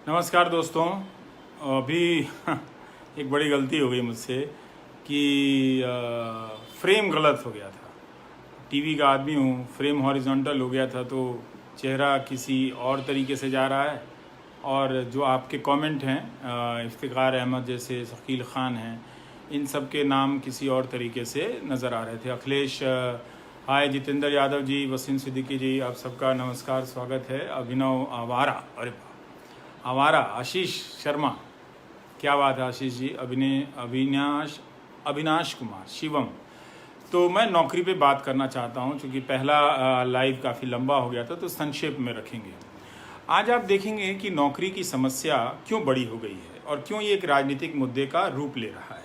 नमस्कार दोस्तों। अभी एक बड़ी गलती हो गई मुझसे कि फ्रेम गलत हो गया था। टीवी का आदमी हूँ, फ्रेम हॉरिजॉन्टल हो गया था तो चेहरा किसी और तरीके से जा रहा है। और जो आपके कमेंट हैं, इफ्तिखार अहमद जैसे, शकील ख़ान हैं, इन सब के नाम किसी और तरीके से नज़र आ रहे थे। अखिलेश, हाय, जितेंद्र यादव जी, वसीम सिद्दीकी जी, आप सबका नमस्कार, स्वागत है। अभिनव आवारा, अरे आवारा, आशीष शर्मा, क्या बात है आशीष जी। अविनाश कुमार, शिवम। तो मैं नौकरी पे बात करना चाहता हूं, क्योंकि पहला लाइव काफ़ी लंबा हो गया था, तो संक्षेप में रखेंगे। आज आप देखेंगे कि नौकरी की समस्या क्यों बड़ी हो गई है और क्यों ये एक राजनीतिक मुद्दे का रूप ले रहा है।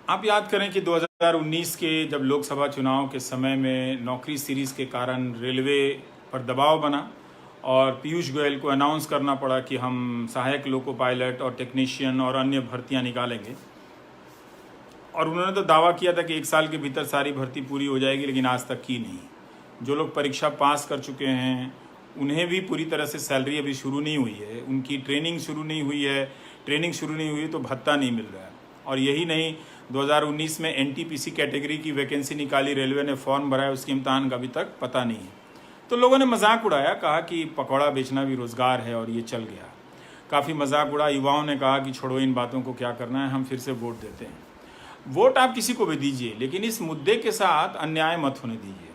आप याद करें कि 2019 के जब लोकसभा चुनाव के समय में नौकरी सीरीज़ के कारण रेलवे पर दबाव बना और पीयूष गोयल को अनाउंस करना पड़ा कि हम सहायक लोको पायलट और टेक्नीशियन और अन्य भर्तियां निकालेंगे। और उन्होंने तो दावा किया था कि 1 साल के भीतर सारी भर्ती पूरी हो जाएगी, लेकिन आज तक की नहीं। जो लोग परीक्षा पास कर चुके हैं उन्हें भी पूरी तरह से सैलरी अभी शुरू नहीं हुई है, उनकी ट्रेनिंग शुरू नहीं हुई है। ट्रेनिंग शुरू नहीं हुई तो भत्ता नहीं मिल रहा है। और यही नहीं, 2019 में NTPC कैटेगरी की वैकेंसी निकाली, रेलवे ने फॉर्म भरा है, उसके इम्तहान का अभी तक पता नहीं है। तो लोगों ने मजाक उड़ाया, कहा कि पकौड़ा बेचना भी रोज़गार है, और ये चल गया। काफ़ी मजाक उड़ा। युवाओं ने कहा कि छोड़ो इन बातों को, क्या करना है, हम फिर से वोट देते हैं। वोट आप किसी को भी दीजिए, लेकिन इस मुद्दे के साथ अन्याय मत होने दीजिए।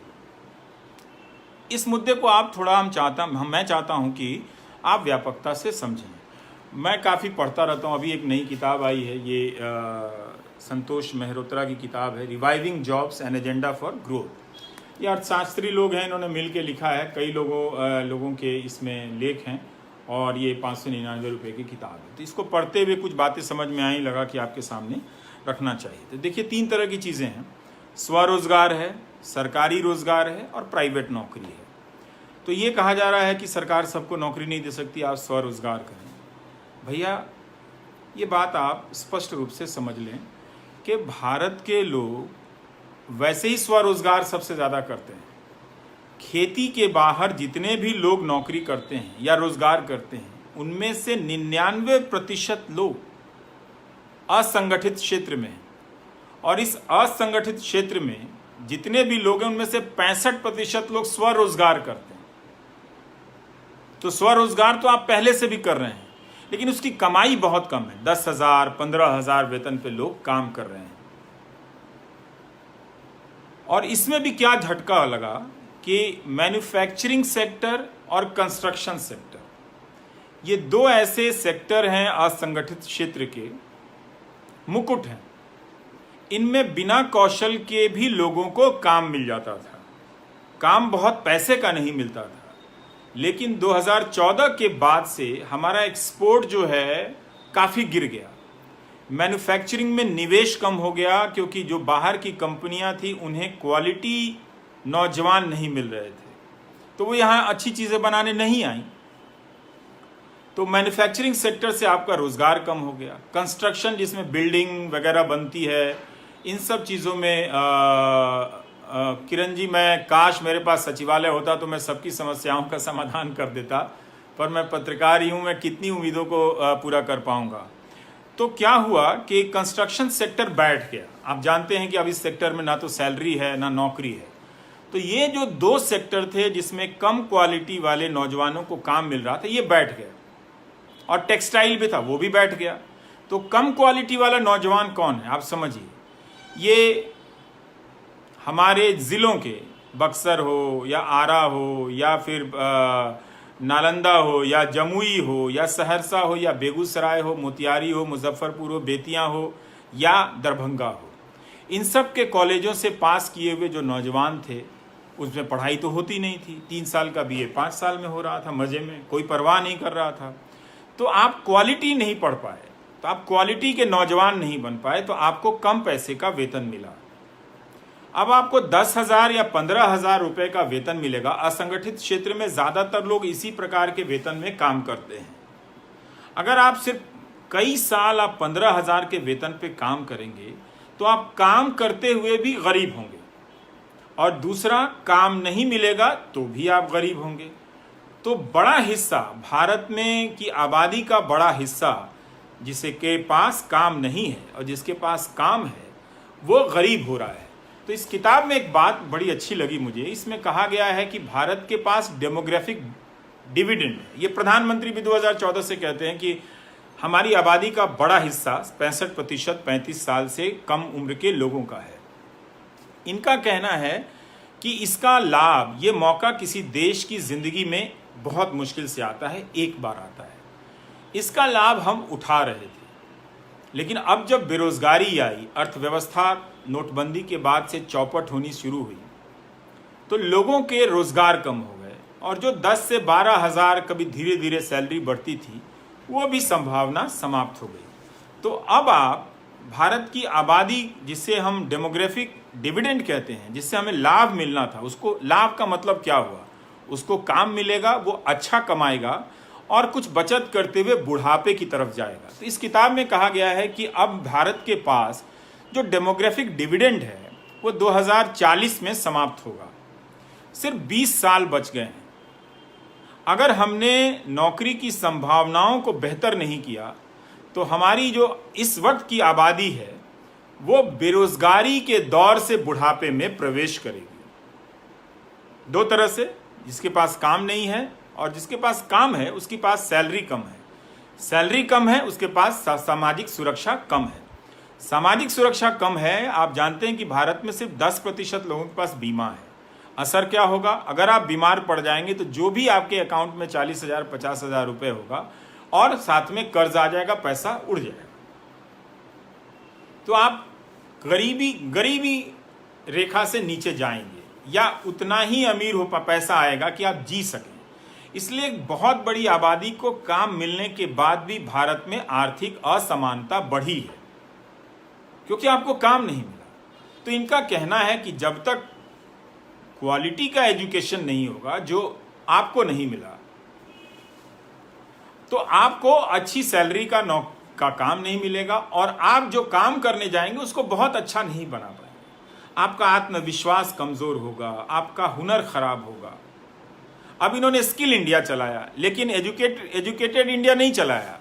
इस मुद्दे को आप थोड़ा मैं चाहता हूं कि आप व्यापकता से समझें। मैं काफ़ी पढ़ता रहता हूं। अभी एक नई किताब आई है, ये संतोष मेहरोत्रा की किताब है, reviving jobs an agenda for growth. ये अर्थशास्त्री लोग हैं, इन्होंने मिल के लिखा है। कई लोगों के इसमें लेख हैं, और ये 599 रुपये की किताब है। तो इसको पढ़ते हुए कुछ बातें समझ में आई, लगा कि आपके सामने रखना चाहिए। तो देखिए, 3 तरह की चीज़ें हैं। स्वरोजगार है, सरकारी रोजगार है, और प्राइवेट नौकरी है। तो ये कहा जा रहा है कि सरकार सबको नौकरी नहीं दे सकती, आप स्वरोजगार करें। भैया, ये बात आप स्पष्ट रूप से समझ लें कि भारत के लोग वैसे ही स्वरोजगार सबसे ज़्यादा करते हैं। खेती के बाहर जितने भी लोग नौकरी करते हैं या रोजगार करते हैं, उनमें से 99% लोग असंगठित क्षेत्र में हैं। और इस असंगठित क्षेत्र में जितने भी लोग हैं, उनमें से 65% लोग स्वरोजगार करते हैं। तो स्वरोजगार तो आप पहले से भी कर रहे हैं, लेकिन उसकी कमाई बहुत कम है। 10,000, 15,000 वेतन पे लोग काम कर रहे हैं। और इसमें भी क्या झटका लगा कि मैन्युफैक्चरिंग सेक्टर और कंस्ट्रक्शन सेक्टर, ये 2 ऐसे सेक्टर हैं असंगठित क्षेत्र के, मुकुट हैं। इनमें बिना कौशल के भी लोगों को काम मिल जाता था। काम बहुत पैसे का नहीं मिलता था। लेकिन 2014 के बाद से हमारा एक्सपोर्ट जो है काफ़ी गिर गया। मैन्युफैक्चरिंग में निवेश कम हो गया, क्योंकि जो बाहर की कंपनियां थी उन्हें क्वालिटी नौजवान नहीं मिल रहे थे, तो वो यहाँ अच्छी चीज़ें बनाने नहीं आई। तो मैन्युफैक्चरिंग सेक्टर से आपका रोजगार कम हो गया। कंस्ट्रक्शन, जिसमें बिल्डिंग वगैरह बनती है, इन सब चीज़ों में किरण जी, मैं काश मेरे पास सचिवालय होता तो मैं सबकी समस्याओं का समाधान कर देता, पर मैं पत्रकार ही हूँ, मैं कितनी उम्मीदों को पूरा कर पाऊँगा। तो क्या हुआ कि कंस्ट्रक्शन सेक्टर बैठ गया। आप जानते हैं कि अब इस सेक्टर में ना तो सैलरी है ना नौकरी है। तो ये जो 2 सेक्टर थे जिसमें कम क्वालिटी वाले नौजवानों को काम मिल रहा था, ये बैठ गया। और टेक्सटाइल भी था, वो भी बैठ गया। तो कम क्वालिटी वाला नौजवान कौन है, आप समझिए। ये हमारे ज़िलों के, बक्सर हो या आरा हो या फिर नालंदा हो या जमुई हो या सहरसा हो या बेगूसराय हो, मोतिहारी हो, मुजफ्फरपुर हो, बेतिया हो या दरभंगा हो, इन सब के कॉलेजों से पास किए हुए जो नौजवान थे, उसमें पढ़ाई तो होती नहीं थी। 3 साल का BA 5 साल में हो रहा था, मज़े में, कोई परवाह नहीं कर रहा था। तो आप क्वालिटी नहीं पढ़ पाए, तो आप क्वालिटी के नौजवान नहीं बन पाए, तो आपको कम पैसे का वेतन मिला। अब आपको 10,000 या 15,000 रुपये का वेतन मिलेगा। असंगठित क्षेत्र में ज़्यादातर लोग इसी प्रकार के वेतन में काम करते हैं। अगर आप सिर्फ कई साल आप 15,000 के वेतन पे काम करेंगे, तो आप काम करते हुए भी गरीब होंगे। और दूसरा, काम नहीं मिलेगा तो भी आप गरीब होंगे। तो बड़ा हिस्सा भारत में की आबादी का बड़ा हिस्सा जिसे के पास काम नहीं है और जिसके पास काम है वो गरीब हो रहा है। तो इस किताब में एक बात बड़ी अच्छी लगी मुझे। इसमें कहा गया है कि भारत के पास डेमोग्राफिक डिविडेंड है। ये प्रधानमंत्री भी 2014 से कहते हैं कि हमारी आबादी का बड़ा हिस्सा 65% 35 साल से कम उम्र के लोगों का है। इनका कहना है कि इसका लाभ, ये मौका किसी देश की जिंदगी में बहुत मुश्किल से आता है, एक बार आता है। इसका लाभ हम उठा रहे थे, लेकिन अब जब बेरोजगारी आई, अर्थव्यवस्था नोटबंदी के बाद से चौपट होनी शुरू हुई, तो लोगों के रोजगार कम हो गए और जो 10 से 12 हज़ार कभी धीरे धीरे सैलरी बढ़ती थी, वो भी संभावना समाप्त हो गई। तो अब आप भारत की आबादी, जिसे हम डेमोग्राफिक डिविडेंड कहते हैं, जिससे हमें लाभ मिलना था, उसको, लाभ का मतलब क्या हुआ, उसको काम मिलेगा, वो अच्छा कमाएगा और कुछ बचत करते हुए बुढ़ापे की तरफ जाएगा। तो इस किताब में कहा गया है कि अब भारत के पास जो डेमोग्राफिक डिविडेंड है वो 2040 में समाप्त होगा। सिर्फ 20 साल बच गए हैं। अगर हमने नौकरी की संभावनाओं को बेहतर नहीं किया तो हमारी जो इस वक्त की आबादी है वो बेरोजगारी के दौर से बुढ़ापे में प्रवेश करेगी। दो तरह से, जिसके पास काम नहीं है और जिसके पास काम है उसके पास सैलरी कम है। सैलरी कम है, उसके पास सामाजिक सुरक्षा कम है। सामाजिक सुरक्षा कम है, आप जानते हैं कि भारत में सिर्फ 10% लोगों के पास बीमा है। असर क्या होगा, अगर आप बीमार पड़ जाएंगे तो जो भी आपके अकाउंट में 40,000 50,000 रुपये होगा और साथ में कर्ज आ जाएगा, पैसा उड़ जाएगा। तो आप गरीबी रेखा से नीचे जाएंगे या उतना ही अमीर हो पैसा आएगा कि आप जी सकें। इसलिए बहुत बड़ी आबादी को काम मिलने के बाद भी भारत में आर्थिक असमानता बढ़ी है, क्योंकि आपको काम नहीं मिला। तो इनका कहना है कि जब तक क्वालिटी का एजुकेशन नहीं होगा, जो आपको नहीं मिला, तो आपको अच्छी सैलरी का काम नहीं मिलेगा और आप जो काम करने जाएंगे उसको बहुत अच्छा नहीं बना पाएंगे। आपका आत्मविश्वास कमजोर होगा, आपका हुनर खराब होगा। अब इन्होंने स्किल इंडिया चलाया, लेकिन एजुकेटेड इंडिया नहीं चलाया।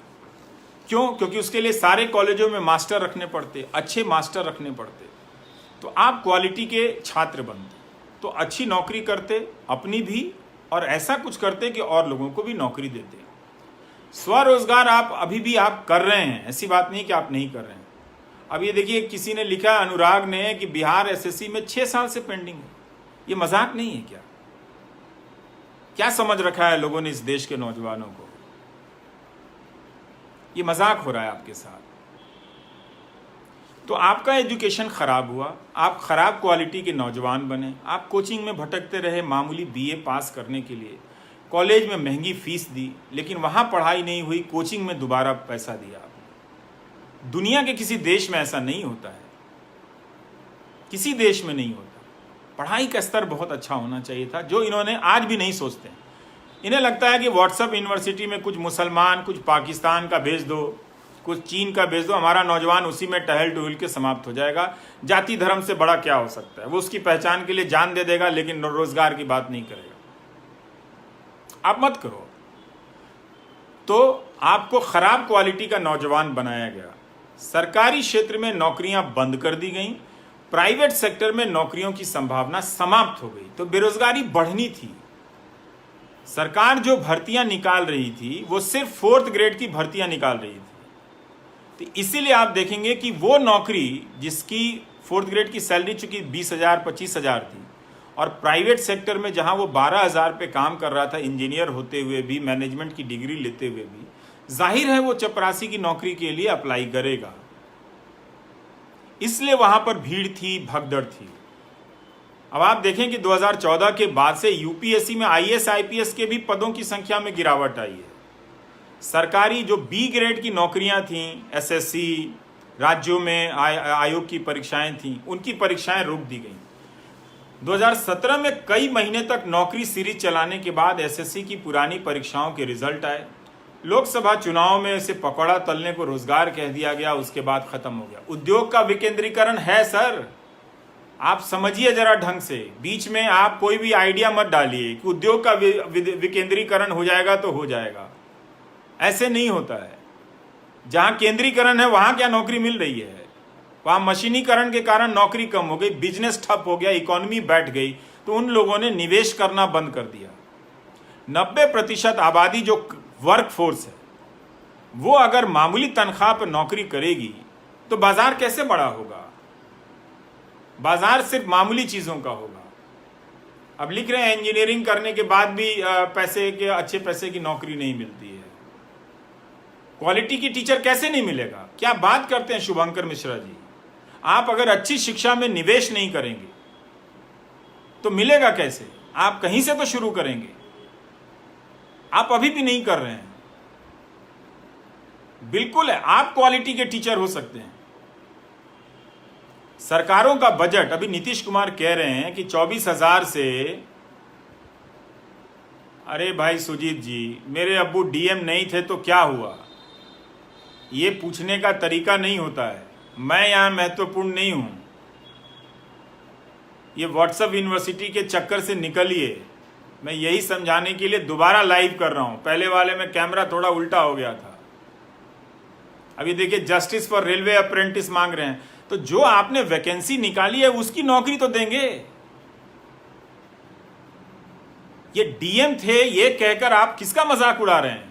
क्यों? क्योंकि उसके लिए सारे कॉलेजों में मास्टर रखने पड़ते, अच्छे मास्टर रखने पड़ते। तो आप क्वालिटी के छात्र बनते तो अच्छी नौकरी करते, अपनी भी, और ऐसा कुछ करते कि और लोगों को भी नौकरी देते। स्वरोजगार आप अभी भी आप कर रहे हैं, ऐसी बात नहीं कि आप नहीं कर रहे हैं। अब ये देखिए, किसी ने लिखा, अनुराग ने, कि बिहार एसएससी में 6 साल से पेंडिंग है। ये मजाक नहीं है क्या? क्या समझ रखा है लोगों ने इस देश के नौजवानों को? ये मजाक हो रहा है आपके साथ। तो आपका एजुकेशन खराब हुआ, आप खराब क्वालिटी के नौजवान बने, आप कोचिंग में भटकते रहे मामूली बीए पास करने के लिए, कॉलेज में महंगी फीस दी, लेकिन वहां पढ़ाई नहीं हुई, कोचिंग में दोबारा पैसा दिया आपने। दुनिया के किसी देश में ऐसा नहीं होता है, किसी देश में नहीं होता। पढ़ाई का स्तर बहुत अच्छा होना चाहिए था, जो इन्होंने आज भी नहीं सोचते। इन्हें लगता है कि व्हाट्सएप यूनिवर्सिटी में कुछ मुसलमान, कुछ पाकिस्तान का भेज दो, कुछ चीन का भेज दो, हमारा नौजवान उसी में टहल टहल के समाप्त हो जाएगा। जाति धर्म से बड़ा क्या हो सकता है? वो उसकी पहचान के लिए जान दे देगा, लेकिन रोजगार की बात नहीं करेगा। आप मत करो। तो आपको खराब क्वालिटी का नौजवान बनाया गया। सरकारी क्षेत्र में नौकरियां बंद कर दी गई, प्राइवेट सेक्टर में नौकरियों की संभावना समाप्त हो गई। तो बेरोजगारी बढ़नी थी। सरकार जो भर्तियां निकाल रही थी वो सिर्फ 4th ग्रेड की भर्तियां निकाल रही थी। तो इसीलिए आप देखेंगे कि वो नौकरी जिसकी 4th ग्रेड की सैलरी चूंकि 20,000 25,000 थी, और प्राइवेट सेक्टर में जहां वो 12,000 पे काम कर रहा था, इंजीनियर होते हुए भी, मैनेजमेंट की डिग्री लेते हुए भी, जाहिर है वो चपरासी की नौकरी के लिए अप्लाई करेगा। इसलिए वहां पर भीड़ थी, भगदड़ थी। अब आप देखें कि 2014 के बाद से यूपीएससी में आईएएस आईपीएस के भी पदों की संख्या में गिरावट आई है। सरकारी जो बी ग्रेड की नौकरियां थीं, एसएससी, राज्यों में आयोग की परीक्षाएं थीं, उनकी परीक्षाएं रोक दी गई। 2017 में कई महीने तक नौकरी सीरीज चलाने के बाद एसएससी की पुरानी परीक्षाओं के रिजल्ट आए। लोकसभा चुनाव में इसे पकौड़ा तलने को रोजगार कह दिया गया, उसके बाद खत्म हो गया। उद्योग का विकेंद्रीकरण है सर, आप समझिए जरा ढंग से, बीच में आप कोई भी आइडिया मत डालिए कि उद्योग का विकेंद्रीकरण हो जाएगा तो हो जाएगा। ऐसे नहीं होता है। जहां केंद्रीकरण है वहां क्या नौकरी मिल रही है? वहां मशीनीकरण के कारण नौकरी कम हो गई, बिजनेस ठप हो गया, इकोनॉमी बैठ गई, तो उन लोगों ने निवेश करना बंद कर दिया। 90% आबादी जो वर्क फोर्स है वो अगर मामूली तनख्वाह पर नौकरी करेगी तो बाजार कैसे बड़ा होगा? बाजार सिर्फ मामूली चीजों का होगा। अब लिख रहे हैं इंजीनियरिंग करने के बाद भी अच्छे पैसे की नौकरी नहीं मिलती है। क्वालिटी की टीचर कैसे नहीं मिलेगा? क्या बात करते हैं शुभंकर मिश्रा जी? आप अगर अच्छी शिक्षा में निवेश नहीं करेंगे तो मिलेगा कैसे? आप कहीं से तो शुरू करेंगे। आप अभी भी नहीं कर रहे हैं। बिल्कुल है, आप क्वालिटी के टीचर हो सकते हैं। सरकारों का बजट, अभी नीतीश कुमार कह रहे हैं कि 24,000 से, अरे भाई सुजीत जी, मेरे अब्बू डीएम नहीं थे तो क्या हुआ? ये पूछने का तरीका नहीं होता है। मैं यहां महत्वपूर्ण नहीं हूं। ये व्हाट्सएप यूनिवर्सिटी के चक्कर से निकलिए। मैं यही समझाने के लिए दोबारा लाइव कर रहा हूं। पहले वाले में कैमरा थोड़ा उल्टा हो गया था। अभी देखिए, जस्टिस फॉर रेलवे अप्रेंटिस मांग रहे हैं, तो जो आपने वैकेंसी निकाली है उसकी नौकरी तो देंगे। ये डीएम थे ये कहकर आप किसका मजाक उड़ा रहे हैं?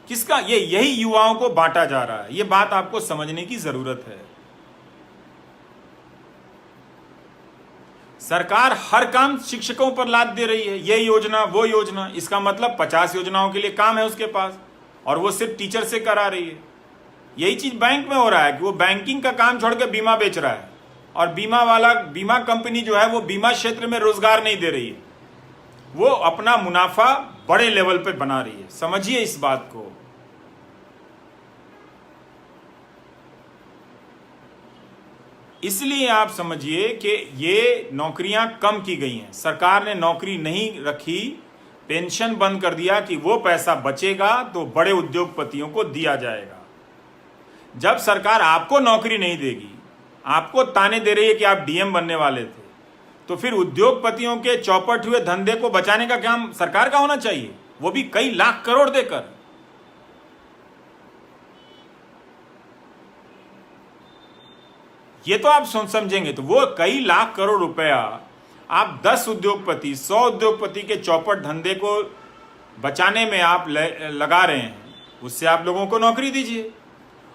किसका? ये यही युवाओं को बांटा जा रहा है। ये बात आपको समझने की जरूरत है। सरकार हर काम शिक्षकों पर लाद दे रही है, ये योजना वो योजना। इसका मतलब 50 योजनाओं के लिए काम है उसके पास, और वो सिर्फ टीचर से करा रही है। यही चीज बैंक में हो रहा है कि वो बैंकिंग का काम छोड़ के बीमा बेच रहा है, और बीमा कंपनी जो है वो बीमा क्षेत्र में रोजगार नहीं दे रही है। वो अपना मुनाफा बड़े लेवल पे बना रही है। समझिए इस बात को। इसलिए आप समझिए कि ये नौकरियां कम की गई हैं। सरकार ने नौकरी नहीं रखी, पेंशन बंद कर दिया कि वो पैसा बचेगा तो बड़े उद्योगपतियों को दिया जाएगा। जब सरकार आपको नौकरी नहीं देगी, आपको ताने दे रही है कि आप डीएम बनने वाले थे, तो फिर उद्योगपतियों के चौपट हुए धंधे को बचाने का काम सरकार का होना चाहिए, वो भी कई लाख करोड़ देकर। ये तो आप समझेंगे तो वो कई लाख करोड़ रुपया आप 10 उद्योगपति 100 उद्योगपति के चौपट धंधे को बचाने में आप लगा रहे हैं, उससे आप लोगों को नौकरी दीजिए।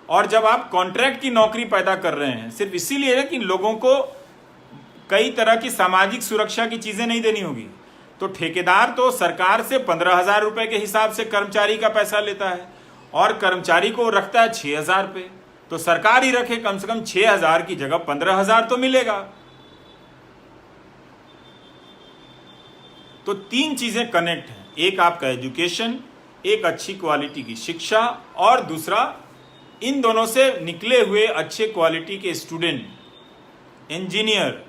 और जब आप कॉन्ट्रैक्ट की नौकरी पैदा कर रहे हैं सिर्फ इसीलिए कि लोगों को कई तरह की सामाजिक सुरक्षा की चीजें नहीं देनी होगी, तो ठेकेदार तो सरकार से 15,000 रुपए के हिसाब से कर्मचारी का पैसा लेता है और कर्मचारी को रखता है 6,000 पे। तो सरकार ही रखे, कम से कम 6,000 की जगह 15,000 तो मिलेगा। तो 3 चीजें कनेक्ट हैं, एक आपका एजुकेशन, एक अच्छी क्वालिटी की शिक्षा, और दूसरा इन दोनों से निकले हुए अच्छे क्वालिटी के स्टूडेंट, इंजीनियर।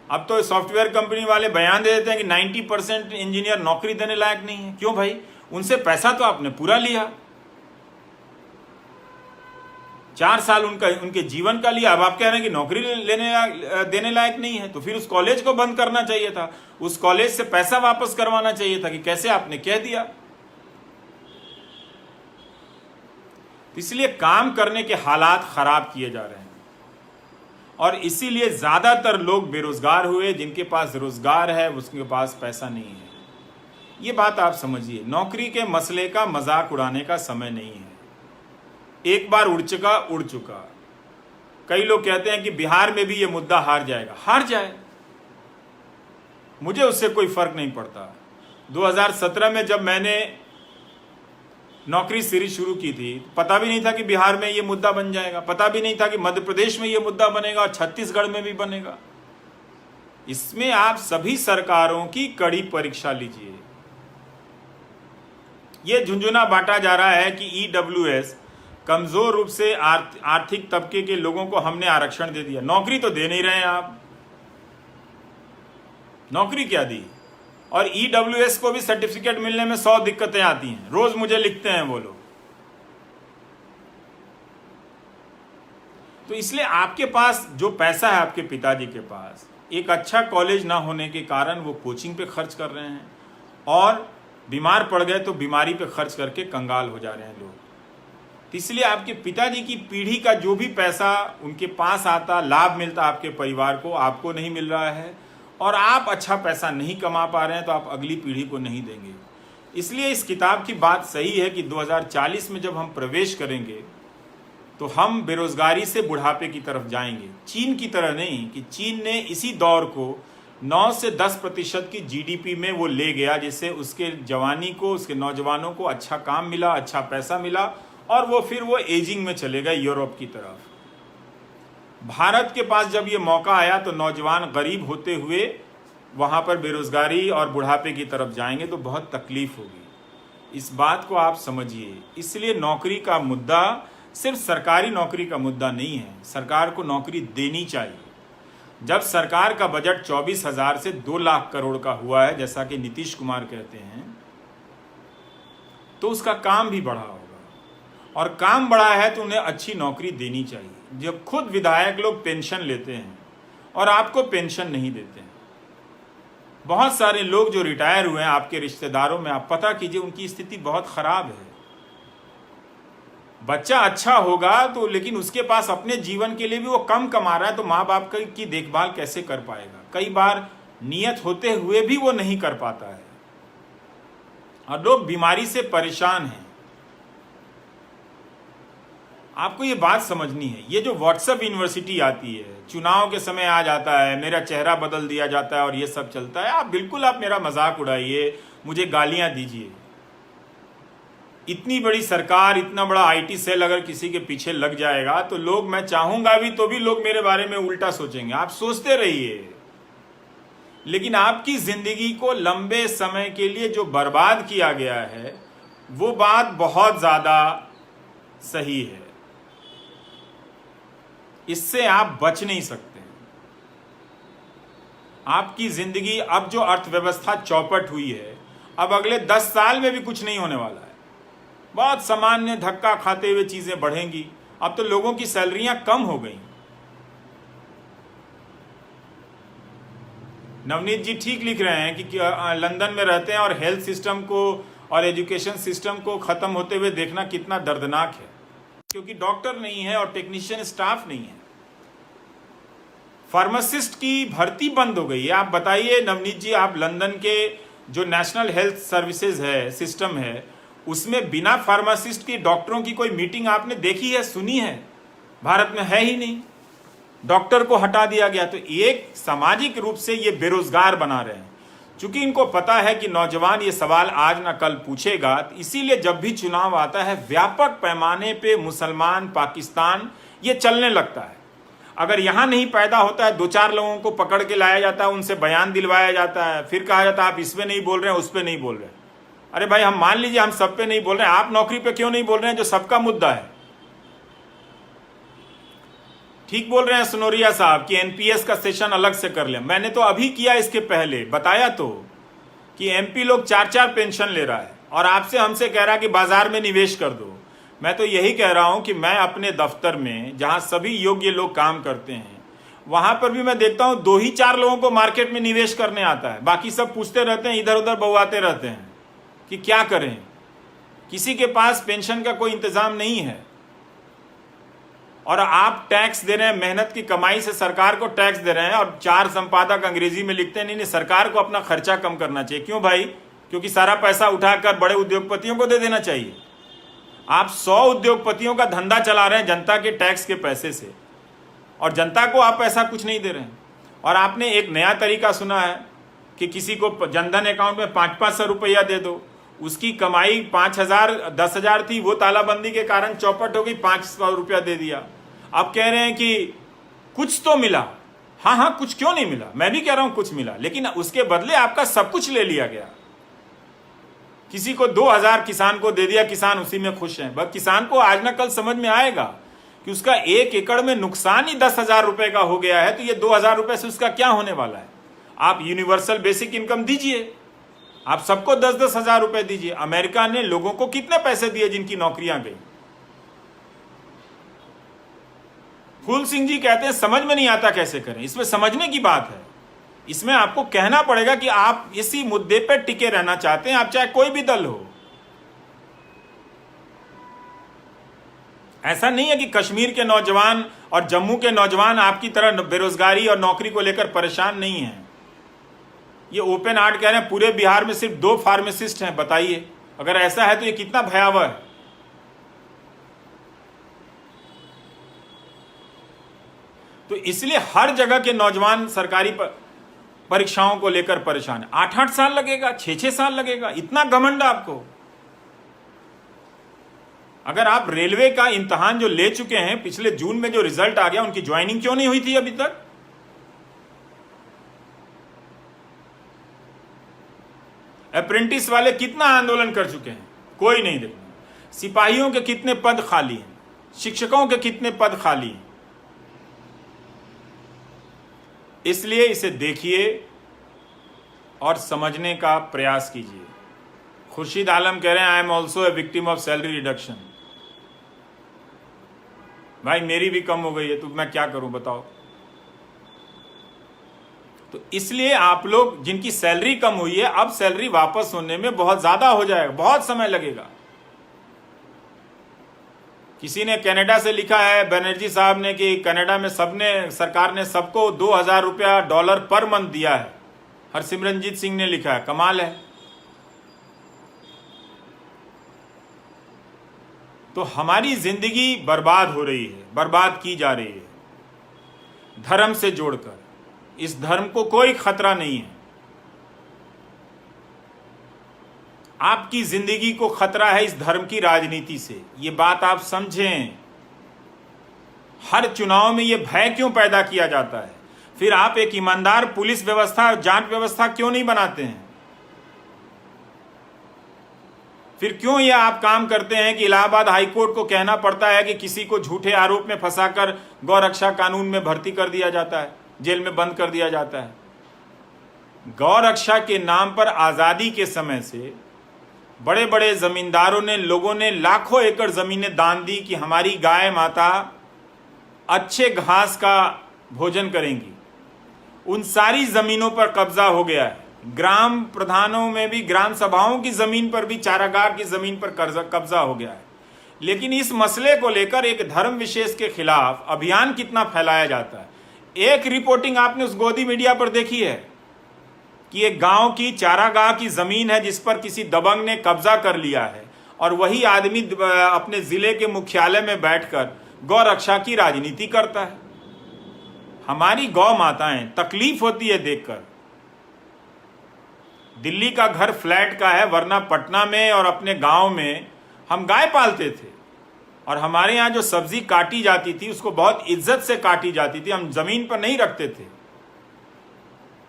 अब तो सॉफ्टवेयर कंपनी वाले बयान दे देते हैं कि 90% इंजीनियर नौकरी देने लायक नहीं है। क्यों भाई? उनसे पैसा तो आपने पूरा लिया, 4 साल उनके जीवन का लिया। अब आप कह रहे हैं कि नौकरी देने लायक नहीं है, तो फिर उस कॉलेज को बंद करना चाहिए था, उस कॉलेज से पैसा वापस करवाना चाहिए था कि कैसे आपने कह दिया। इसलिए काम करने के हालात खराब किए जा रहे हैं, और इसीलिए ज्यादातर लोग बेरोजगार हुए। जिनके पास रोजगार है उसके पास पैसा नहीं है। ये बात आप समझिए। नौकरी के मसले का मजाक उड़ाने का समय नहीं है। एक बार उड़ चुका। कई लोग कहते हैं कि बिहार में भी ये मुद्दा हार जाएगा। हार जाए, मुझे उससे कोई फर्क नहीं पड़ता। 2017 में जब मैंने नौकरी सीरीज शुरू की थी, पता भी नहीं था कि बिहार में ये मुद्दा बन जाएगा, पता भी नहीं था कि मध्य प्रदेश में ये मुद्दा बनेगा और छत्तीसगढ़ में भी बनेगा। इसमें आप सभी सरकारों की कड़ी परीक्षा लीजिए। ये झुंझुना बांटा जा रहा है कि ईडब्ल्यूएस, कमजोर रूप से आर्थिक तबके के लोगों को हमने आरक्षण दे दिया। नौकरी तो दे नहीं रहे हैं आप, नौकरी क्या दी? और ईडब्ल्यूएस को भी सर्टिफिकेट मिलने में 100 दिक्कतें आती हैं। रोज मुझे लिखते हैं वो लोग। तो इसलिए आपके पास जो पैसा है आपके पिताजी के पास, एक अच्छा कॉलेज ना होने के कारण वो कोचिंग पे खर्च कर रहे हैं, और बीमार पड़ गए तो बीमारी पे खर्च करके कंगाल हो जा रहे हैं लोग। तो इसलिए आपके पिताजी की पीढ़ी का जो भी पैसा उनके पास आता, लाभ मिलता आपके परिवार को, आपको नहीं मिल रहा है, और आप अच्छा पैसा नहीं कमा पा रहे हैं, तो आप अगली पीढ़ी को नहीं देंगे। इसलिए इस किताब की बात सही है कि 2040 में जब हम प्रवेश करेंगे तो हम बेरोजगारी से बुढ़ापे की तरफ जाएंगे। चीन की तरह नहीं कि चीन ने इसी दौर को 9 से 10% की जीडीपी में वो ले गया, जिससे उसके जवानी को, उसके नौजवानों को अच्छा काम मिला, अच्छा पैसा मिला, और वो फिर वो एजिंग में चले गए यूरोप की तरफ। भारत के पास जब ये मौका आया तो नौजवान गरीब होते हुए वहाँ पर बेरोजगारी और बुढ़ापे की तरफ जाएंगे, तो बहुत तकलीफ होगी। इस बात को आप समझिए। इसलिए नौकरी का मुद्दा सिर्फ सरकारी नौकरी का मुद्दा नहीं है, सरकार को नौकरी देनी चाहिए। जब सरकार का बजट 24,000 से 2 लाख करोड़ का हुआ है, जैसा कि नीतीश कुमार कहते हैं, तो उसका काम भी बढ़ा होगा, और काम बढ़ा है तो उन्हें अच्छी नौकरी देनी चाहिए। जब खुद विधायक लोग पेंशन लेते हैं और आपको पेंशन नहीं देते हैं, बहुत सारे लोग जो रिटायर हुए हैं आपके रिश्तेदारों में, आप पता कीजिए उनकी स्थिति बहुत खराब है। बच्चा अच्छा होगा तो, लेकिन उसके पास अपने जीवन के लिए भी वो कम कमा रहा है, तो माँ बाप की देखभाल कैसे कर पाएगा? कई बार नियत होते हुए भी वो नहीं कर पाता है, और लोग बीमारी से परेशान हैं। आपको ये बात समझनी है। ये जो व्हाट्सएप यूनिवर्सिटी आती है, चुनाव के समय आ जाता है, मेरा चेहरा बदल दिया जाता है और ये सब चलता है, आप मेरा मजाक उड़ाइए, मुझे गालियां दीजिए। इतनी बड़ी सरकार, इतना बड़ा आईटी सेल अगर किसी के पीछे लग जाएगा तो लोग, मैं चाहूंगा भी तो भी लोग मेरे बारे में उल्टा सोचेंगे। आप सोचते रहिए, लेकिन आपकी जिंदगी को लंबे समय के लिए जो बर्बाद किया गया है, वो बात बहुत ज्यादा सही है। इससे आप बच नहीं सकते। आपकी जिंदगी, अब जो अर्थव्यवस्था चौपट हुई है, अब अगले 10 साल में भी कुछ नहीं होने वाला है। बहुत सामान्य धक्का खाते हुए चीजें बढ़ेंगी। अब तो लोगों की सैलरियां कम हो गई। नवनीत जी ठीक लिख रहे हैं कि लंदन में रहते हैं और हेल्थ सिस्टम को और एजुकेशन सिस्टम को खत्म होते हुए देखना कितना दर्दनाक है, क्योंकि डॉक्टर नहीं है और टेक्नीशियन स्टाफ नहीं है। फार्मासिस्ट की भर्ती बंद हो गई है। आप बताइए नवनीत जी, आप लंदन के जो नेशनल हेल्थ सर्विसेज है, सिस्टम है, उसमें बिना फार्मासिस्ट की डॉक्टरों की कोई मीटिंग आपने देखी है, सुनी है? भारत में है ही नहीं। डॉक्टर को हटा दिया गया। तो एक सामाजिक रूप से ये बेरोजगार बना रहे हैं। चूंकि इनको पता है कि नौजवान ये सवाल आज ना कल पूछेगा, तो इसीलिए जब भी चुनाव आता है व्यापक पैमाने पे मुसलमान, पाकिस्तान, ये चलने लगता है। अगर यहां नहीं पैदा होता है, 2-4 लोगों को पकड़ के लाया जाता है, उनसे बयान दिलवाया जाता है, फिर कहा जाता है आप इस पे नहीं बोल रहे हैं, उस पे नहीं बोल रहे हैं। अरे भाई, हम मान लीजिए हम सब पे नहीं बोल रहे हैं, आप नौकरी पे क्यों नहीं बोल रहे हैं जो सबका मुद्दा है? ठीक बोल रहे हैं सुनोरिया साहब कि एनपीएस का सेशन अलग से कर लें। मैंने तो अभी किया, इसके पहले बताया तो कि एमपी लोग 4-4 पेंशन ले रहा है और आपसे हमसे कह रहा है कि बाजार में निवेश कर दो। मैं तो यही कह रहा हूं कि मैं अपने दफ्तर में, जहां सभी योग्य लोग काम करते हैं, वहां पर भी मैं देखता हूं 2 ही 4 लोगों को मार्केट में निवेश करने आता है। बाकी सब पूछते रहते हैं, इधर उधर बउआते रहते हैं कि क्या करें। किसी के पास पेंशन का कोई इंतजाम नहीं है। और आप टैक्स दे रहे हैं, मेहनत की कमाई से सरकार को टैक्स दे रहे हैं, और 4 संपादक अंग्रेजी में लिखते हैं नहीं सरकार को अपना खर्चा कम करना चाहिए। क्यों भाई? क्योंकि सारा पैसा उठाकर बड़े उद्योगपतियों को दे देना चाहिए। आप 100 उद्योगपतियों का धंधा चला रहे हैं जनता के टैक्स के पैसे से, और जनता को आप पैसा कुछ नहीं दे रहे हैं। और आपने एक नया तरीका सुना है कि किसी को जनधन अकाउंट में 500-500 रुपया दे दो। उसकी कमाई 5,000 10,000 थी, वो तालाबंदी के कारण चौपट हो गई, 500 रुपया दे दिया। आप कह रहे हैं कि कुछ तो मिला। हाँ, कुछ क्यों नहीं मिला? मैं भी कह रहा हूं कुछ मिला, लेकिन उसके बदले आपका सब कुछ ले लिया गया। किसी को 2,000 किसान को दे दिया, किसान उसी में खुश हैं। बस किसान को आज ना कल समझ में आएगा कि उसका 1 एकड़ में नुकसान ही 10,000 रुपए का हो गया है, तो ये 2,000 रुपए से उसका क्या होने वाला है? आप यूनिवर्सल बेसिक इनकम दीजिए, आप सबको 10-10 हजार रुपए दीजिए। अमेरिका ने लोगों को कितने पैसे दिए जिनकी नौकरियां गई? फूल सिंह जी कहते हैं समझ में नहीं आता कैसे करें। इसमें समझने की बात है, इसमें आपको कहना पड़ेगा कि आप इसी मुद्दे पर टिके रहना चाहते हैं, आप चाहे कोई भी दल हो। ऐसा नहीं है कि कश्मीर के नौजवान और जम्मू के नौजवान आपकी तरह बेरोजगारी और नौकरी को लेकर परेशान नहीं हैं। ये ओपन हार्ट कह रहे हैं पूरे बिहार में सिर्फ 2 फार्मासिस्ट हैं। बताइए, अगर ऐसा है तो ये कितना भयावह है। तो इसलिए हर जगह के नौजवान सरकारी परीक्षाओं को लेकर परेशान है। 8-8 साल लगेगा, 6-6 साल लगेगा, इतना घमंड आपको। अगर आप रेलवे का इम्तहान जो ले चुके हैं, पिछले जून में जो रिजल्ट आ गया, उनकी ज्वाइनिंग क्यों नहीं हुई थी अभी तक? अप्रेंटिस वाले कितना आंदोलन कर चुके हैं, कोई नहीं देखा। सिपाहियों के कितने पद खाली हैं, शिक्षकों के कितने पद खाली हैं। इसलिए इसे देखिए और समझने का प्रयास कीजिए। खुर्शीद आलम कह रहे हैं I am also a victim of salary reduction. भाई मेरी भी कम हो गई है तो मैं क्या करूं बताओ। तो इसलिए आप लोग जिनकी सैलरी कम हुई है, अब सैलरी वापस होने में बहुत ज्यादा हो जाएगा, बहुत समय लगेगा। किसी ने कनाडा से लिखा है, बनर्जी साहब ने, कि कनाडा में सबने, सरकार ने सबको $2000 पर मंथ दिया है। हरसिमरनजीत सिंह ने लिखा है, कमाल है। तो हमारी जिंदगी बर्बाद हो रही है, बर्बाद की जा रही है धर्म से जोड़कर। इस धर्म को कोई खतरा नहीं है, आपकी जिंदगी को खतरा है इस धर्म की राजनीति से। ये बात आप समझें। हर चुनाव में ये भय क्यों पैदा किया जाता है? फिर आप एक ईमानदार पुलिस व्यवस्था और जांच व्यवस्था क्यों नहीं बनाते हैं? फिर क्यों ये आप काम करते हैं कि इलाहाबाद हाईकोर्ट को कहना पड़ता है कि किसी को झूठे आरोप में फंसाकर गौरक्षा कानून में भर्ती कर दिया जाता है, जेल में बंद कर दिया जाता है? गौरक्षा के नाम पर आजादी के समय से बड़े बड़े जमींदारों ने, लोगों ने लाखों एकड़ जमीनें दान दी कि हमारी गाय माता अच्छे घास का भोजन करेंगी। उन सारी जमीनों पर कब्जा हो गया है। ग्राम प्रधानों में भी, ग्राम सभाओं की जमीन पर भी, चारागाह की जमीन पर कब्जा हो गया है। लेकिन इस मसले को लेकर एक धर्म विशेष के खिलाफ अभियान कितना फैलाया जाता है। एक रिपोर्टिंग आपने उस गोदी मीडिया पर देखी है कि एक गांव की चारागाह की जमीन है जिस पर किसी दबंग ने कब्जा कर लिया है, और वही आदमी अपने जिले के मुख्यालय में बैठकर गौ रक्षा की राजनीति करता है। हमारी गौ माताएं, तकलीफ होती है देखकर। दिल्ली का घर फ्लैट का है, वरना पटना में और अपने गांव में हम गाय पालते थे, और हमारे यहाँ जो सब्जी काटी जाती थी उसको बहुत इज्जत से काटी जाती थी। हम जमीन पर नहीं रखते थे,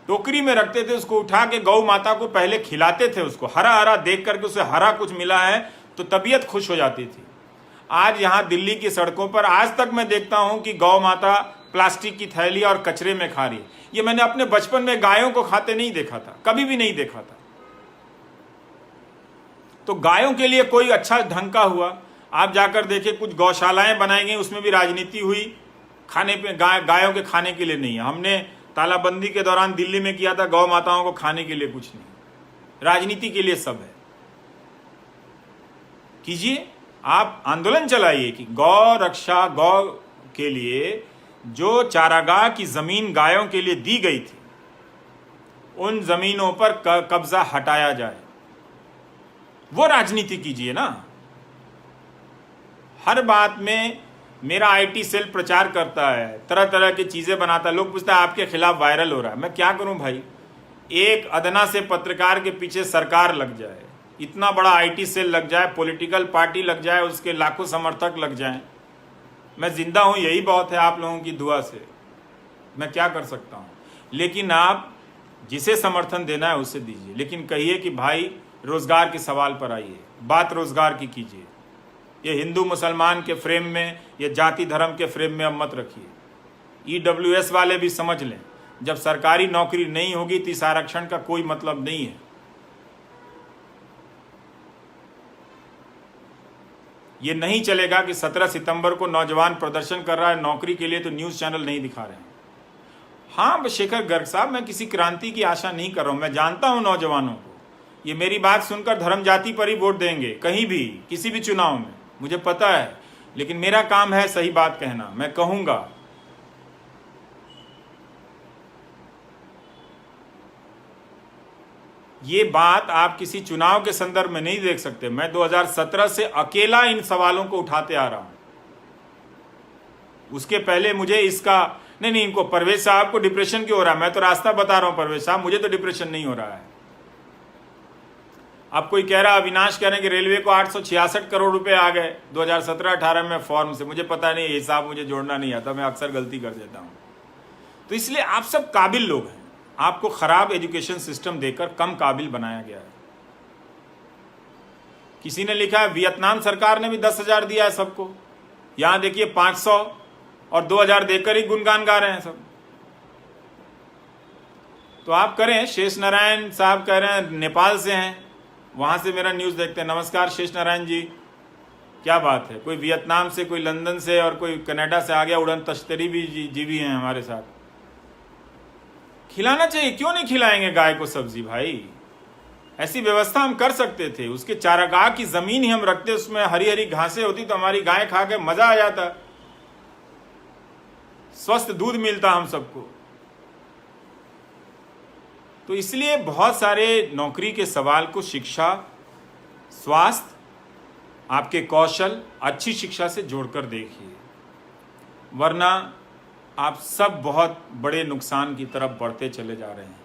टोकरी में रखते थे, उसको उठा के गौ माता को पहले खिलाते थे। उसको हरा हरा देख करके उसे हरा कुछ मिला है तो तबीयत खुश हो जाती थी। आज यहाँ दिल्ली की सड़कों पर आज तक मैं देखता हूँ कि गौ माता प्लास्टिक की थैली और कचरे में खा रही है। ये मैंने अपने बचपन में गायों को खाते नहीं देखा था, कभी भी नहीं देखा था। तो गायों के लिए कोई अच्छा ढंग का हुआ? आप जाकर देखिए, कुछ गौशालाएं बनाई गई, उसमें भी राजनीति हुई। खाने पे गायों के खाने के लिए नहीं है। हमने तालाबंदी के दौरान दिल्ली में किया था, गौ माताओं को खाने के लिए कुछ नहीं, राजनीति के लिए सब है। कीजिए, आप आंदोलन चलाइए कि गौ रक्षा, गौ के लिए जो चारागाह की जमीन गायों के लिए दी गई थी, उन जमीनों पर कब्जा हटाया जाए। वो राजनीति कीजिए ना। हर बात में मेरा आईटी सेल प्रचार करता है, तरह तरह की चीजें बनाता है। लोग पूछते हैं आपके खिलाफ वायरल हो रहा है। मैं क्या करूं भाई? एक अदना से पत्रकार के पीछे सरकार लग जाए, इतना बड़ा आईटी सेल लग जाए, पॉलिटिकल पार्टी लग जाए, उसके लाखों समर्थक लग जाएं, मैं जिंदा हूं यही बहुत है। आप लोगों की दुआ से मैं क्या कर सकता हूं? लेकिन आप जिसे समर्थन देना है उसे दीजिए, लेकिन कहिए कि भाई रोजगार के सवाल पर आइए, बात रोजगार की कीजिए। ये हिंदू मुसलमान के फ्रेम में, ये जाति धर्म के फ्रेम में अब मत रखिए। ईडब्ल्यूएस वाले भी समझ लें, जब सरकारी नौकरी नहीं होगी तो इस आरक्षण का कोई मतलब नहीं है। ये नहीं चलेगा कि 17 सितंबर को नौजवान प्रदर्शन कर रहा है नौकरी के लिए तो न्यूज़ चैनल नहीं दिखा रहे हैं। हाँ शेखर गर्ग साहब, मैं किसी क्रांति की आशा नहीं कर रहा हूँ। मैं जानता हूँ नौजवानों को, ये मेरी बात सुनकर धर्म जाति पर ही वोट देंगे कहीं भी, किसी भी चुनाव में, मुझे पता है। लेकिन मेरा काम है सही बात कहना, मैं कहूँगा। ये बात आप किसी चुनाव के संदर्भ में नहीं देख सकते। मैं 2017 से अकेला इन सवालों को उठाते आ रहा हूं। उसके पहले मुझे इसका नहीं, इनको परवेज साहब को डिप्रेशन क्यों हो रहा है, मैं तो रास्ता बता रहा हूं परवेज साहब, मुझे तो डिप्रेशन नहीं हो रहा है। अब कोई कह रहा, अविनाश कह रहे हैं कि रेलवे को 866 करोड़ रुपए आ गए 2017-18 में फॉर्म से। मुझे पता नहीं, हिसाब मुझे जोड़ना नहीं आता, मैं अक्सर गलती कर देता हूं। तो इसलिए आप सब काबिल लोग हैं, आपको खराब एजुकेशन सिस्टम देकर कम काबिल बनाया गया है। किसी ने लिखा है वियतनाम सरकार ने भी 10,000 दिया है सबको, यहां देखिए 500 और 2,000 देकर ही गुणगान गा रहे हैं सब। तो आप करें। शेष नारायण साहब कह रहे हैं नेपाल से हैं, वहां से मेरा न्यूज देखते हैं। नमस्कार शेष नारायण जी, क्या बात है, कोई वियतनाम से, कोई लंदन से और कोई कनाडा से आ गया। उड़न तश्तरी भी जी भी हैं हमारे साथ। खिलाना चाहिए, क्यों नहीं खिलाएंगे गाय को सब्जी भाई? ऐसी व्यवस्था हम कर सकते थे। उसके चारागाह की जमीन ही हम रखते, उसमें हरी हरी घासें होती तो हमारी गाय खा के मजा आ जाता, स्वस्थ दूध मिलता हम सबको। तो इसलिए बहुत सारे नौकरी के सवाल को शिक्षा, स्वास्थ्य, आपके कौशल, अच्छी शिक्षा से जोड़कर देखिए, वरना आप सब बहुत बड़े नुकसान की तरफ बढ़ते चले जा रहे हैं।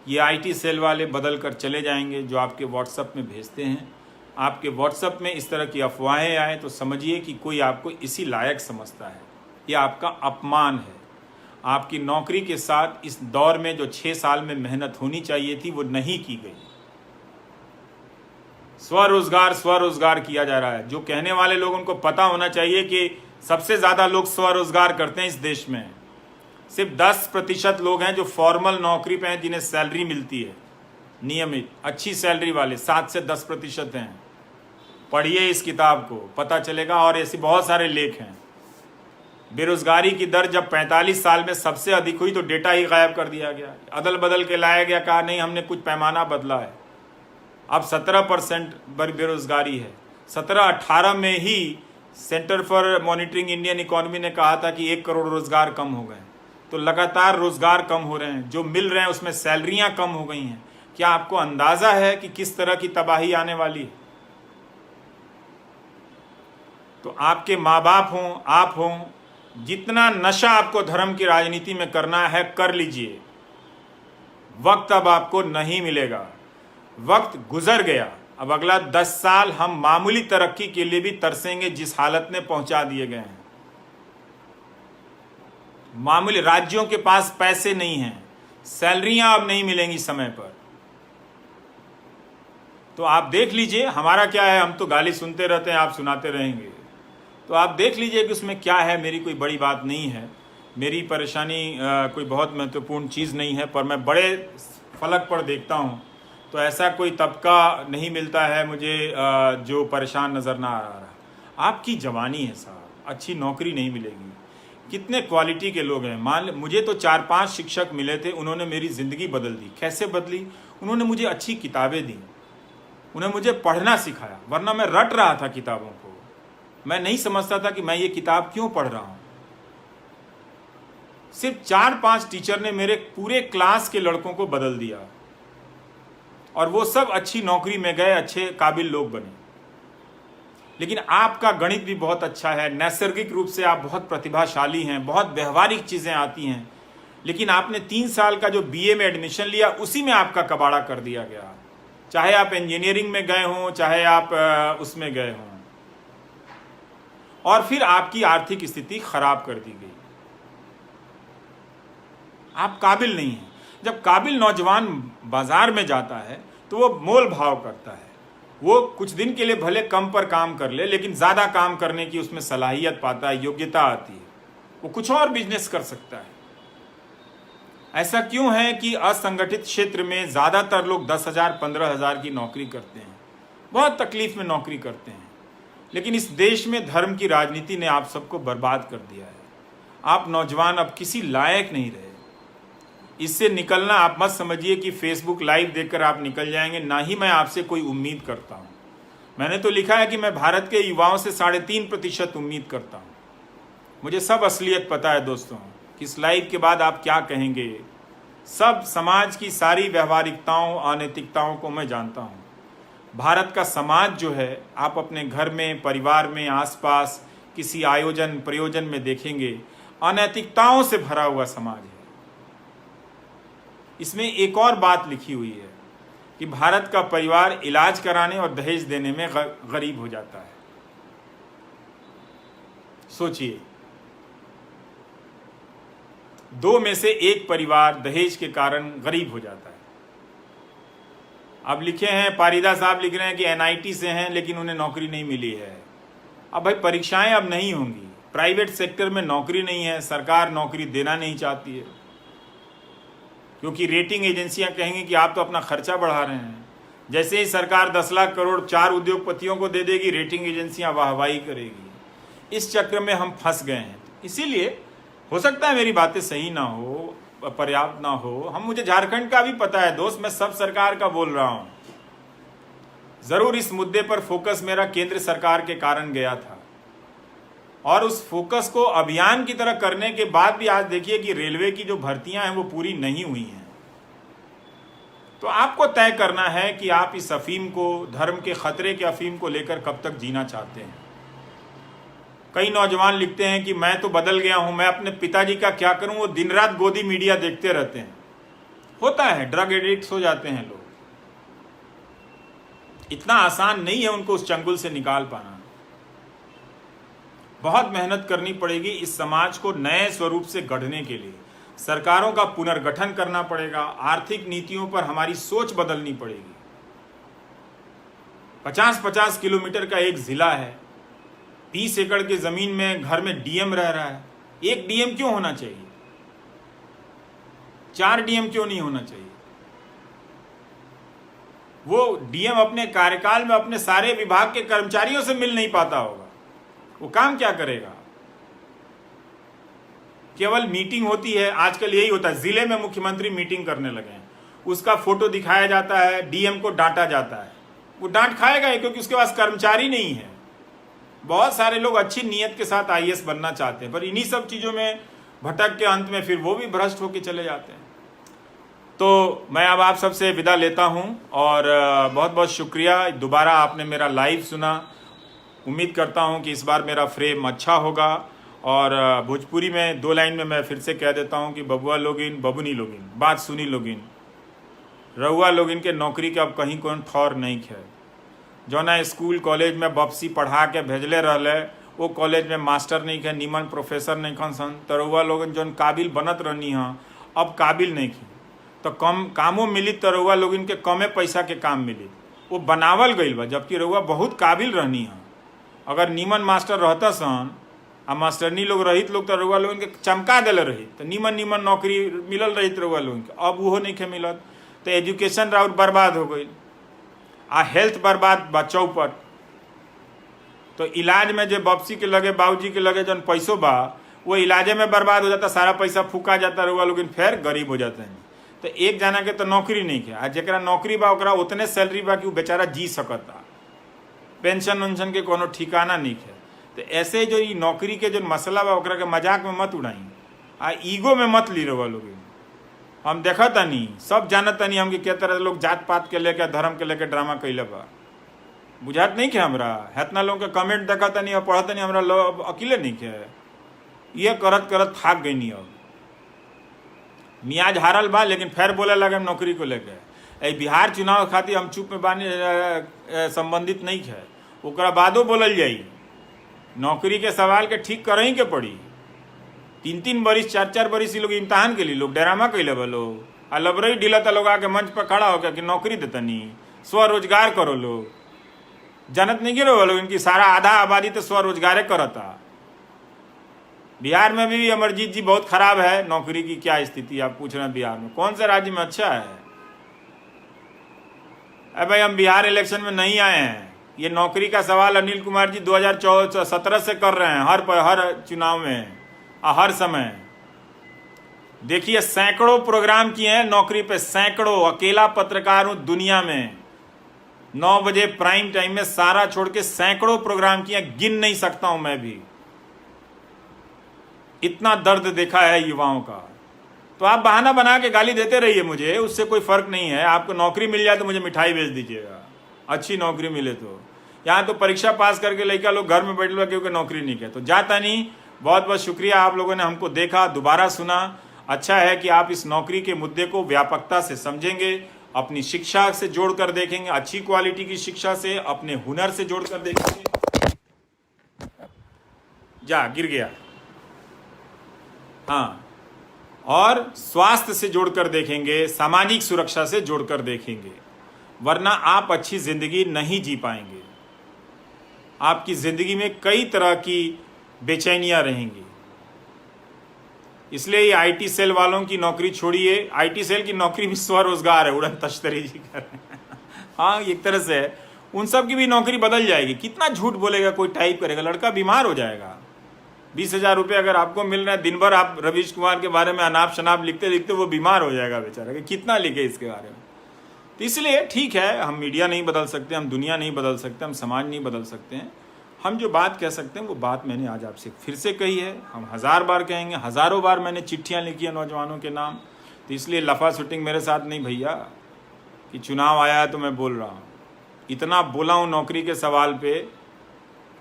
ये आईटी सेल वाले बदल कर चले जाएंगे जो आपके व्हाट्सएप में भेजते हैं। आपके व्हाट्सएप में इस तरह की अफवाहें आए तो समझिए कि कोई आपको इसी लायक समझता है। ये आपका अपमान है। आपकी नौकरी के साथ इस दौर में जो 6 साल में मेहनत होनी चाहिए थी वो नहीं की गई। स्वरोजगार किया जा रहा है। जो कहने वाले लोग, उनको पता होना चाहिए कि सबसे ज्यादा लोग स्वरोजगार करते हैं इस देश में। सिर्फ 10% लोग हैं जो फॉर्मल नौकरी पे हैं, जिन्हें सैलरी मिलती है नियमित, अच्छी सैलरी वाले 7 से 10% हैं। पढ़िए इस किताब को, पता चलेगा। और ऐसे बहुत सारे लेख हैं। बेरोजगारी की दर जब 45 साल में सबसे अधिक हुई तो डेटा ही गायब कर दिया गया, अदल बदल के लाया गया, कहा नहीं हमने कुछ पैमाना बदला है। अब 17% बेरोजगारी है। 17-18 में ही Centre for Monitoring Indian Economy ने कहा था कि 1 करोड़ रोजगार कम हो गए। तो लगातार रोजगार कम हो रहे हैं, जो मिल रहे हैं उसमें सैलरियां कम हो गई हैं। क्या आपको अंदाजा है कि किस तरह की तबाही आने वाली है? तो आपके माँ बाप हों, आप हों, जितना नशा आपको धर्म की राजनीति में करना है कर लीजिए। वक्त अब आपको नहीं मिलेगा, वक्त गुजर गया। अब अगला 10 साल हम मामूली तरक्की के लिए भी तरसेंगे जिस हालत में पहुंचा दिए गए हैं। मामूली, राज्यों के पास पैसे नहीं हैं, सैलरियां अब नहीं मिलेंगी समय पर। तो आप देख लीजिए हमारा क्या है, हम तो गाली सुनते रहते हैं, आप सुनाते रहेंगे। तो आप देख लीजिए कि उसमें क्या है। मेरी कोई बड़ी बात नहीं है, मेरी परेशानी कोई बहुत महत्वपूर्ण चीज़ नहीं है, पर मैं बड़े फलक पर देखता हूँ तो ऐसा कोई तबका नहीं मिलता है मुझे जो परेशान नज़र ना आ रहा। आपकी जवानी है साहब, अच्छी नौकरी नहीं मिलेगी। कितने क्वालिटी के लोग हैं। मान मुझे तो 4-5 शिक्षक मिले थे, उन्होंने मेरी ज़िंदगी बदल दी। कैसे बदली? उन्होंने मुझे अच्छी किताबें दी, उन्हें मुझे पढ़ना सिखाया। वरना मैं रट रहा था किताबों को, मैं नहीं समझता था कि मैं ये किताब क्यों पढ़ रहा हूँ। सिर्फ 4-5 टीचर ने मेरे पूरे क्लास के लड़कों को बदल दिया और वो सब अच्छी नौकरी में गए, अच्छे काबिल लोग बने। लेकिन आपका गणित भी बहुत अच्छा है, नैसर्गिक रूप से आप बहुत प्रतिभाशाली हैं, बहुत व्यवहारिक चीज़ें आती हैं, लेकिन आपने 3 साल का जो बीए में एडमिशन लिया उसी में आपका कबाड़ा कर दिया गया। चाहे आप इंजीनियरिंग में गए हों, चाहे आप उसमें गए हों, और फिर आपकी आर्थिक स्थिति खराब कर दी गई। आप काबिल नहीं हैं। जब काबिल नौजवान बाजार में जाता है तो वो मोल भाव करता है। वो कुछ दिन के लिए भले कम पर काम कर ले, लेकिन ज़्यादा काम करने की उसमें सलाहियत पाता है, योग्यता आती है, वो कुछ और बिजनेस कर सकता है। ऐसा क्यों है कि असंगठित क्षेत्र में ज़्यादातर लोग 10,000 15,000 की नौकरी करते हैं, बहुत तकलीफ में नौकरी करते हैं। लेकिन इस देश में धर्म की राजनीति ने आप सबको बर्बाद कर दिया है। आप नौजवान अब किसी लायक नहीं रहे। इससे निकलना आप मत समझिए कि फेसबुक लाइव देखकर आप निकल जाएंगे, ना ही मैं आपसे कोई उम्मीद करता हूं। मैंने तो लिखा है कि मैं भारत के युवाओं से 3.5% उम्मीद करता हूं। मुझे सब असलियत पता है दोस्तों कि इस लाइव के बाद आप क्या कहेंगे। सब समाज की सारी व्यवहारिकताओं, अनैतिकताओं को मैं जानता हूं। भारत का समाज जो है, आप अपने घर में, परिवार में, आसपास किसी आयोजन प्रयोजन में देखेंगे, अनैतिकताओं से भरा हुआ समाज है। इसमें एक और बात लिखी हुई है कि भारत का परिवार इलाज कराने और दहेज देने में गरीब हो जाता है। सोचिए, 2 में से 1 परिवार दहेज के कारण गरीब हो जाता है। अब लिखे हैं, पारिदा साहब लिख रहे हैं कि एनआईटी से हैं लेकिन उन्हें नौकरी नहीं मिली है। अब भाई परीक्षाएं अब नहीं होंगी, प्राइवेट सेक्टर में नौकरी नहीं है, सरकार नौकरी देना नहीं चाहती है, क्योंकि रेटिंग एजेंसियां कहेंगी कि आप तो अपना खर्चा बढ़ा रहे हैं। जैसे ही सरकार 10 लाख करोड़ 4 उद्योगपतियों को दे देगी, रेटिंग एजेंसियां वाहवाही करेगी। इस चक्र में हम फंस गए हैं। इसीलिए हो सकता है मेरी बातें सही ना हो, पर्याप्त ना हो, मुझे झारखंड का भी पता है दोस्त, मैं सब सरकार का बोल रहा हूं। जरूर इस मुद्दे पर फोकस मेरा केंद्र सरकार के कारण गया था, और उस फोकस को अभियान की तरह करने के बाद भी आज देखिए कि रेलवे की जो भर्तियां हैं वो पूरी नहीं हुई हैं। तो आपको तय करना है कि आप इस अफीम को, धर्म के खतरे के अफीम को लेकर कब तक जीना चाहते हैं। कई नौजवान लिखते हैं कि मैं तो बदल गया हूं, मैं अपने पिताजी का क्या करूं, वो दिन रात गोदी मीडिया देखते रहते हैं। होता है, ड्रग एडिक्ट हो जाते हैं लोग। इतना आसान नहीं है उनको उस चंगुल से निकाल पाना। बहुत मेहनत करनी पड़ेगी इस समाज को नए स्वरूप से गढ़ने के लिए। सरकारों का पुनर्गठन करना पड़ेगा, आर्थिक नीतियों पर हमारी सोच बदलनी पड़ेगी। 50-50 किलोमीटर का एक जिला है, 20 एकड़ की जमीन में घर में डीएम रह रहा है। एक डीएम क्यों होना चाहिए? 4 डीएम क्यों नहीं होना चाहिए? वो डीएम अपने कार्यकाल में अपने सारे विभाग के कर्मचारियों से मिल नहीं पाता होगा, वो काम क्या करेगा? केवल मीटिंग होती है। आजकल यही होता है, जिले में मुख्यमंत्री मीटिंग करने लगे हैं, उसका फोटो दिखाया जाता है, डीएम को डांटा जाता है। वो डांट खाएगा ही, क्योंकि उसके पास कर्मचारी नहीं है। बहुत सारे लोग अच्छी नीयत के साथ आईएएस बनना चाहते हैं, पर इन्हीं सब चीजों में भटक के अंत में फिर वो भी भ्रष्ट होकर चले जाते हैं। तो मैं अब आप सबसे विदा लेता हूं, और बहुत बहुत शुक्रिया, दोबारा आपने मेरा लाइव सुना। उम्मीद करता हूं कि इस बार मेरा फ्रेम अच्छा होगा। और भोजपुरी में 2 लाइन में मैं फिर से कह देता हूं कि बबुआ लोगिन, बबुनी लोगिन, बात सुनी लोगिन, रउआ लोगिन के नौकरी के अब कहीं कोई ठौर नहीं है। जो ना स्कूल कॉलेज में बपसी पढ़ा के भेजले रहले, वो कॉलेज में मास्टर नहीं है, नीमन प्रोफेसर नहीं खन सन, तो रउआ लोगन जौन काबिल बनत रहनी हाँ, अब काबिल नहीं थी, तो कम कामों मिली तो रउआ लोगन के कमे पैसा के काम मिली। वो बनावल गई बा, जबकि रउआ बहुत काबिल रहनी हाँ। अगर नीमन मास्टर रहता सन आ मास्टरनी लोग रहित लोग, तो रउआ लोगन के चमका दिले रही, तो नीमन नौकरी मिलल रही रउआ लोगन के। अब वो नहीं खे मिलत, तो एजुकेशन राउर बर्बाद हो गई, आ हेल्थ बर्बाद बा चौपट। तो इलाज में जो बपसी के लगे, बाबूजी के लगे जौन पैसों बा, वो इलाजे में बर्बाद हो जाता, सारा पैसा फूका जाता, रउआ लोगन फिर गरीब हो जाते हैं। तो एक जना के तो नौकरी नहीं है, आ जरा नौकरी बा ओकरा उतने सैलरी बा कि वो बेचारा जी सकता, पेंशन उन्शन के कोनो ठिकाना नहीं है। तो ऐसे जो ये नौकरी के जो मसला बा ओकरा के मजाक में मत उड़ाई, आ ईगो में मत ली रउआ लोग। हम देखा तनी, सब जानत तनी हम कि क्या तरह लोग जात पात के लेके, धर्म के लेके ड्रामा कैले बा, बुझात नहीं के हमरा। हेतना लोग के कमेंट देखा तनी और पढ़ा तनी, हमरा लोग अकेले नहीं के, ये करत करत थाक गई नहीं। अब मियाज हारल बा, लेकिन फिर बोले लगे नौकरी को लेके। बिहार चुनाव खातिर हम चुप में बानी, संबंधित नहीं है, ओकरा बादो बोलल जाई। नौकरी के सवाल के ठीक करही के पड़ी। 3-3 बरिस 4-4 बरिस लोग इम्तहान के लिए लोग डरामा कैले बा लोग, आ लबरई ढिलता लोग आके मंच पर खड़ा होकर कि नौकरी देतनी, स्वरोजगार करो। लोग जानत नहीं गिरो लोग, इनकी सारा आधा आबादी तो स्वरोजगार करता। बिहार में भी अमरजीत जी बहुत खराब है, नौकरी की क्या स्थिति आप पूछ रहे हैं? बिहार में कौन से राज्य में अच्छा है? अरे भाई हम बिहार इलेक्शन में नहीं आए हैं, ये नौकरी का सवाल अनिल कुमार जी 2017 से कर रहे हैं, हर चुनाव में, हर समय। देखिए सैकड़ों प्रोग्राम किए हैं नौकरी पे, सैकड़ों। अकेला पत्रकार हूं दुनिया में, 9 बजे प्राइम टाइम में सारा छोड़ के सैकड़ों प्रोग्राम किए, गिन नहीं सकता हूं मैं भी। इतना दर्द देखा है युवाओं का। तो आप बहाना बना के गाली देते रहिए मुझे, उससे कोई फर्क नहीं है। आपको नौकरी मिल जाए तो मुझे मिठाई भेज दीजिएगा, अच्छी नौकरी मिले तो। यहाँ तो परीक्षा पास करके लड़का लोग घर में बैठे हुए क्योंकि नौकरी नहीं है। तो जाता नहीं, बहुत बहुत शुक्रिया, आप लोगों ने हमको देखा, दोबारा सुना। अच्छा है कि आप इस नौकरी के मुद्दे को व्यापकता से समझेंगे, अपनी शिक्षा से जोड़कर देखेंगे, अच्छी क्वालिटी की शिक्षा से, अपने हुनर से जोड़कर देखेंगे। जा गिर गया, हाँ, और स्वास्थ्य से जोड़कर देखेंगे, सामाजिक सुरक्षा से जोड़कर देखेंगे, वरना आप अच्छी जिंदगी नहीं जी पाएंगे। आपकी जिंदगी में कई तरह की बेचैनियां रहेंगी। इसलिए ये आईटी सेल वालों की नौकरी छोड़िए। आईटी सेल की नौकरी भी स्वरोजगार है, उड़न तश्तरी जी कर रहे हैं। हाँ, एक तरह से है। उन सब की भी नौकरी बदल जाएगी। कितना झूठ बोलेगा कोई, टाइप करेगा, लड़का बीमार हो जाएगा। 20,000 रुपये अगर आपको मिल रहा है, दिन भर आप रवीश कुमार के बारे में अनाप शनाप लिखते लिखते वो बीमार हो जाएगा बेचारा, कि कितना लिखे इसके बारे में। तो इसलिए ठीक है, हम मीडिया नहीं बदल सकते, हम दुनिया नहीं बदल सकते, हम समाज नहीं बदल सकते हैं। हम जो बात कह सकते हैं वो बात मैंने आज आपसे फिर से कही है, हम 1000 बार कहेंगे, हज़ारों बार मैंने चिट्ठियाँ लिखी हैं नौजवानों के नाम। तो इसलिए लफा शूटिंग मेरे साथ नहीं भैया, कि चुनाव आया है तो मैं बोल रहा हूँ। इतना बोला हूँ नौकरी के सवाल पे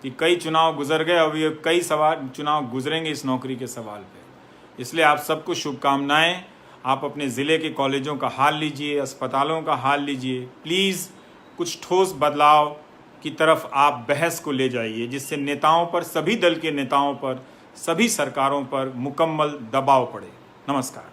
कि कई चुनाव गुजर गए, अब ये कई चुनाव गुजरेंगे इस नौकरी के सवाल पे। इसलिए आप सबको शुभकामनाएं। आप अपने ज़िले के कॉलेजों का हाल लीजिए, अस्पतालों का हाल लीजिए। प्लीज़ कुछ ठोस बदलाव की तरफ आप बहस को ले जाइए, जिससे नेताओं पर, सभी दल के नेताओं पर, सभी सरकारों पर मुकम्मल दबाव पड़े। नमस्कार।